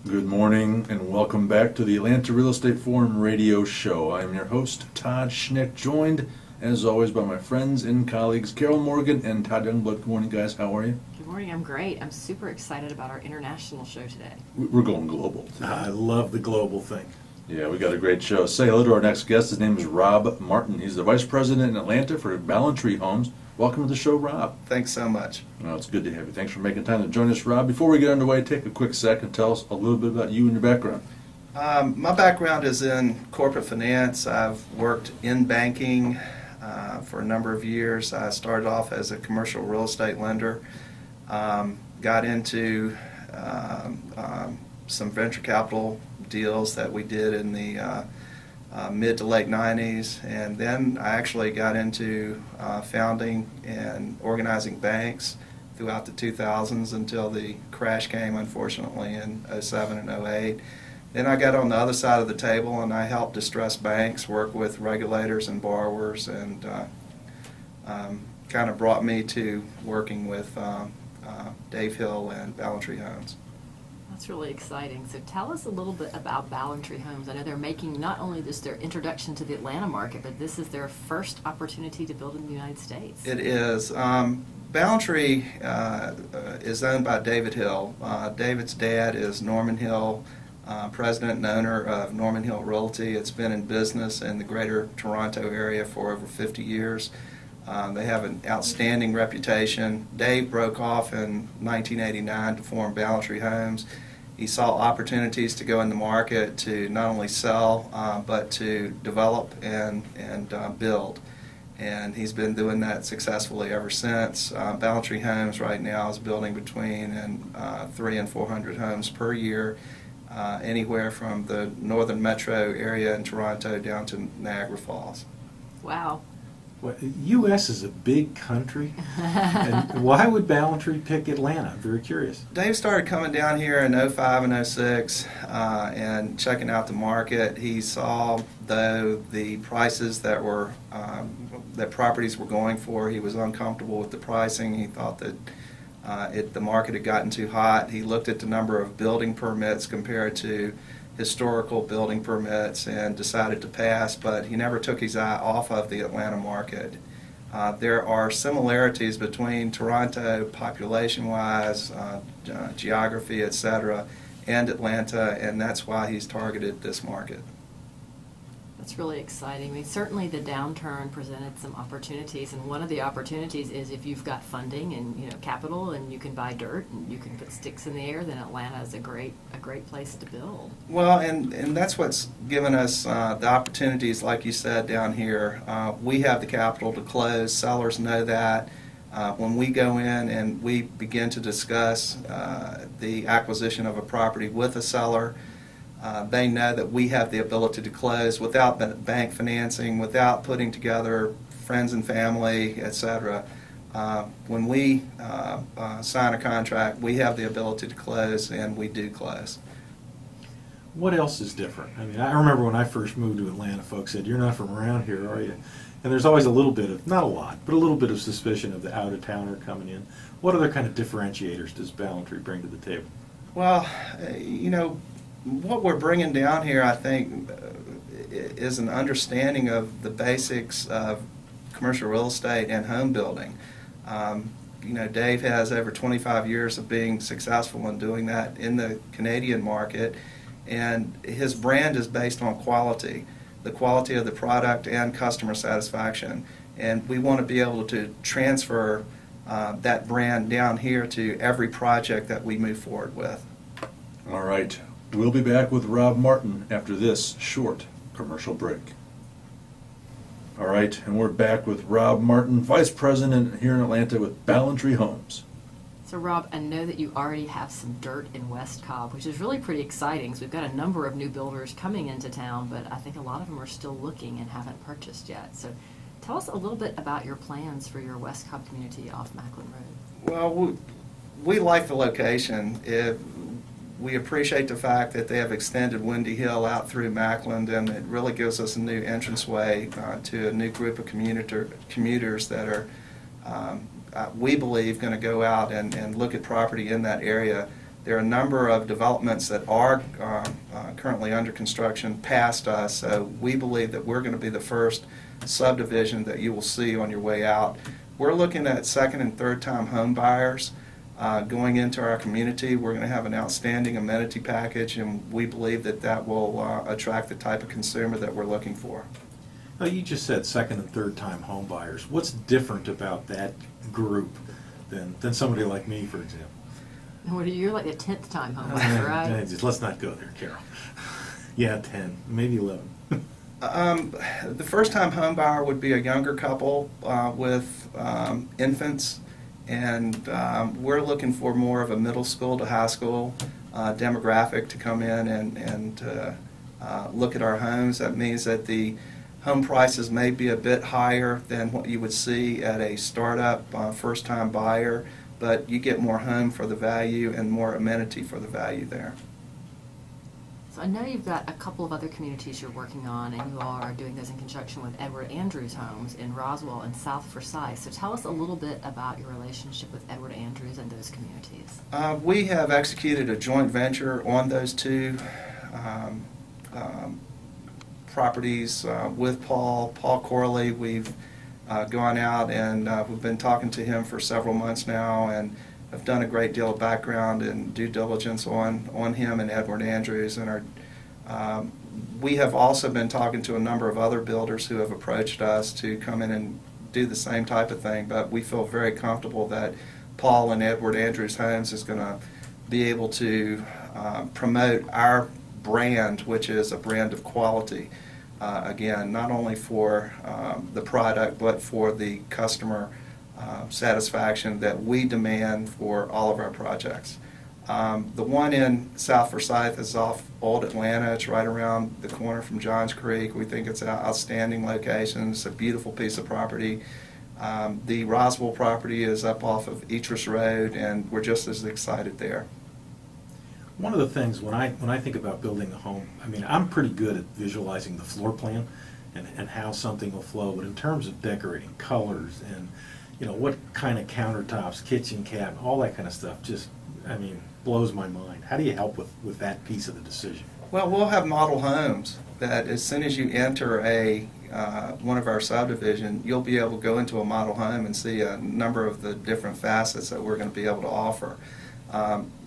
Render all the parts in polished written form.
Good morning and welcome back to the Atlanta Real Estate Forum radio show. I am your host, Todd Schnick, joined as always by my friends and colleagues Carol Morgan and Todd Youngblood. Good morning, guys. How are you? Good morning. I'm great. I'm super excited about our international show today. We're going global today. I love the global thing. Yeah, we got a great show. Say hello to our next guest. His name is Rob Martin. He's the Vice President in Atlanta for Ballantry Homes. Welcome to the show, Rob. Thanks so much. Well, it's good to have you. Thanks for making time to join us, Rob. Before we get underway, take a quick second and tell us a little bit about you and your background. My background is in corporate finance. I've worked in banking for a number of years. I started off as a commercial real estate lender, got into some venture capital deals that we did in the mid to late 90s, and then I actually got into founding and organizing banks throughout the 2000s until the crash came, unfortunately, in '07 and '08. Then I got on the other side of the table and I helped distressed banks, work with regulators and borrowers, and kind of brought me to working with Dave Hill and Ballantry Homes. That's really exciting. So tell us a little bit about Ballantry Homes. I know they're making not only this their introduction to the Atlanta market, but this is their first opportunity to build in the United States. It is. Ballantry is owned by David Hill. David's dad is Norman Hill, president and owner of Norman Hill Realty. It's been in business in the greater Toronto area for over 50 years. They have an outstanding reputation. Dave broke off in 1989 to form Ballantry Homes. He saw opportunities to go in the market to not only sell, but to develop and build. And he's been doing that successfully ever since. Ballantry Homes right now is building between 300 and 400 homes per year, anywhere from the northern metro area in Toronto down to Niagara Falls. Wow. Well, the U.S. is a big country, and why would Ballantry pick Atlanta? I'm very curious. Dave started coming down here in '05 and '06 and checking out the market. He saw, though, the prices that were that properties were going for. He was uncomfortable with the pricing. He thought that the market had gotten too hot. He looked at the number of building permits compared to historical building permits and decided to pass, but he never took his eye off of the Atlanta market. There are similarities between Toronto population-wise, geography, etc., and Atlanta, and that's why he's targeted this market. That's really exciting. I mean, certainly the downturn presented some opportunities, and one of the opportunities is if you've got funding and capital, and you can buy dirt and you can put sticks in the air, then Atlanta is a great place to build. Well, and that's what's given us the opportunities, like you said, down here. We have the capital to close. Sellers know that. When we go in and we begin to discuss the acquisition of a property with a seller, they know that we have the ability to close without bank financing, without putting together friends and family, etc. When we sign a contract, we have the ability to close, and we do close. What else is different? I mean, I remember when I first moved to Atlanta, folks said, "You're not from around here, are you?" And there's always a little bit of, not a lot, but a little bit of suspicion of the out-of-towner coming in. What other kind of differentiators does Ballantry bring to the table? Well, what we're bringing down here, I think, is an understanding of the basics of commercial real estate and home building. Dave has over 25 years of being successful in doing that in the Canadian market, and his brand is based on quality, the quality of the product and customer satisfaction. And we want to be able to transfer that brand down here to every project that we move forward with. All right. We'll be back with Rob Martin after this short commercial break. All right, and we're back with Rob Martin, Vice President here in Atlanta with Ballantry Homes. So Rob, I know that you already have some dirt in West Cobb, which is really pretty exciting. So we've got a number of new builders coming into town, but I think a lot of them are still looking and haven't purchased yet. So tell us a little bit about your plans for your West Cobb community off Macklin Road. Well, we like the location. We appreciate the fact that they have extended Windy Hill out through Macklin, and it really gives us a new entranceway to a new group of commuters that are, we believe, going to go out and look at property in that area There are a number of developments that are currently under construction past us, so we believe that we're going to be the first subdivision that you will see on your way out. We're looking at second and third time home buyers going into our community. We're going to have an outstanding amenity package, and we believe that that will attract the type of consumer that we're looking for. Now, you just said second and third time home buyers. What's different about that group than somebody like me, for example? What are you, like a 10th time home buyer, right? Let's not go there, Carol. Yeah, 10, maybe 11. The first-time home buyer would be a younger couple with infants, and we're looking for more of a middle school to high school demographic to come in and look at our homes. That means that the home prices may be a bit higher than what you would see at a startup first-time buyer, but you get more home for the value and more amenity for the value there. So I know you've got a couple of other communities you're working on, and you are doing those in conjunction with Edward Andrews Homes in Roswell and South Forsyth. So tell us a little bit about your relationship with Edward Andrews and those communities. We have executed a joint venture on those two properties with Paul Corley. We've gone out and we've been talking to him for several months now, and have done a great deal of background and due diligence on him and Edward Andrews, and we have also been talking to a number of other builders who have approached us to come in and do the same type of thing, but we feel very comfortable that Paul and Edward Andrews Homes is going to be able to promote our brand, which is a brand of quality. Again, not only for the product, but for the customer satisfaction that we demand for all of our projects. The one in South Forsyth is off Old Atlanta. It's right around the corner from Johns Creek. We think it's an outstanding location. It's a beautiful piece of property. The Roswell property is up off of Eatrice Road, and we're just as excited there. One of the things when I think about building a home, I mean, I'm pretty good at visualizing the floor plan and how something will flow, but in terms of decorating, colors, and what kind of countertops, kitchen cabinet, all that kind of stuff, just, I mean, blows my mind. How do you help with that piece of the decision? Well, we'll have model homes that as soon as you enter one of our subdivision, you'll be able to go into a model home and see a number of the different facets that we're going to be able to offer.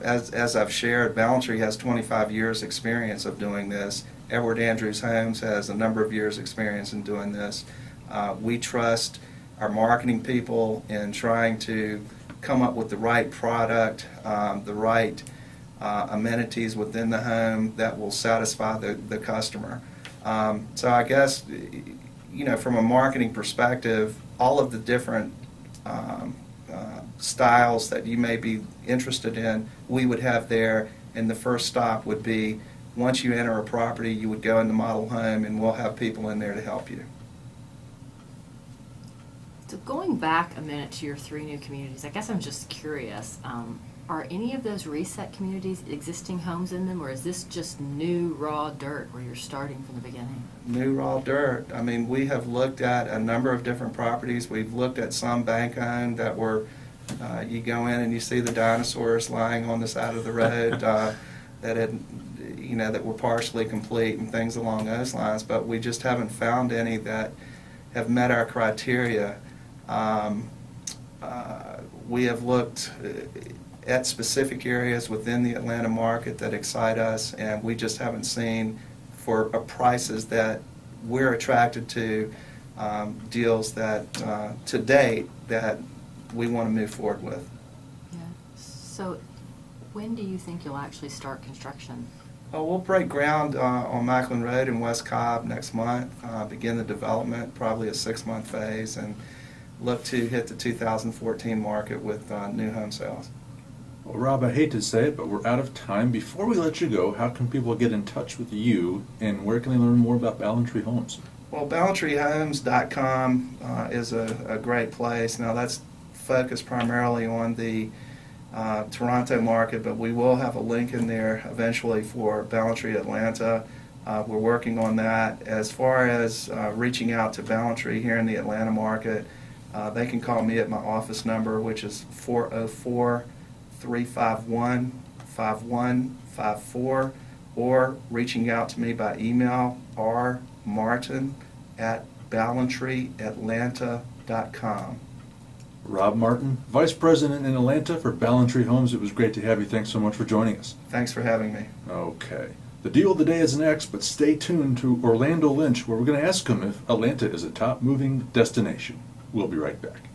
As I've shared, Ballantry has 25 years experience of doing this. Edward Andrews Homes has a number of years experience in doing this. We trust our marketing people in trying to come up with the right product, the right amenities within the home that will satisfy the customer. So I guess, from a marketing perspective, all of the different styles that you may be interested in, we would have there, and the first stop would be, once you enter a property, you would go in the model home, and we'll have people in there to help you. So going back a minute to your 3 new communities, I guess I'm just curious, are any of those reset communities existing homes in them, or is this just new raw dirt where you're starting from the beginning? New raw dirt. I mean, we have looked at a number of different properties. We've looked at some bank-owned that were, you go in and you see the dinosaurs lying on the side of the road that were partially complete and things along those lines, but we just haven't found any that have met our criteria. We have looked at specific areas within the Atlanta market that excite us, and we just haven't seen, for prices that we're attracted to, deals that to date that we want to move forward with. Yeah. So when do you think you'll actually start construction? We'll break ground on Macklin Road in West Cobb next month, begin the development, probably a 6-month phase, and look to hit the 2014 market with new home sales. Well, Rob, I hate to say it, but we're out of time. Before we let you go, how can people get in touch with you, and where can they learn more about Ballantry Homes? Well, BallantryHomes.com is a great place. Now, that's focused primarily on the Toronto market, but we will have a link in there eventually for Ballantry Atlanta. We're working on that. As far as reaching out to Ballantry here in the Atlanta market, they can call me at my office number, which is 404-351-4666. 5154, or reaching out to me by email, rmartin@ballantryatlanta.com. Rob Martin, Vice President in Atlanta for Ballantry Homes. It was great to have you. Thanks so much for joining us. Thanks for having me. Okay. The deal of the day is next, but stay tuned to Orlando Lynch, where we're going to ask him if Atlanta is a top moving destination. We'll be right back.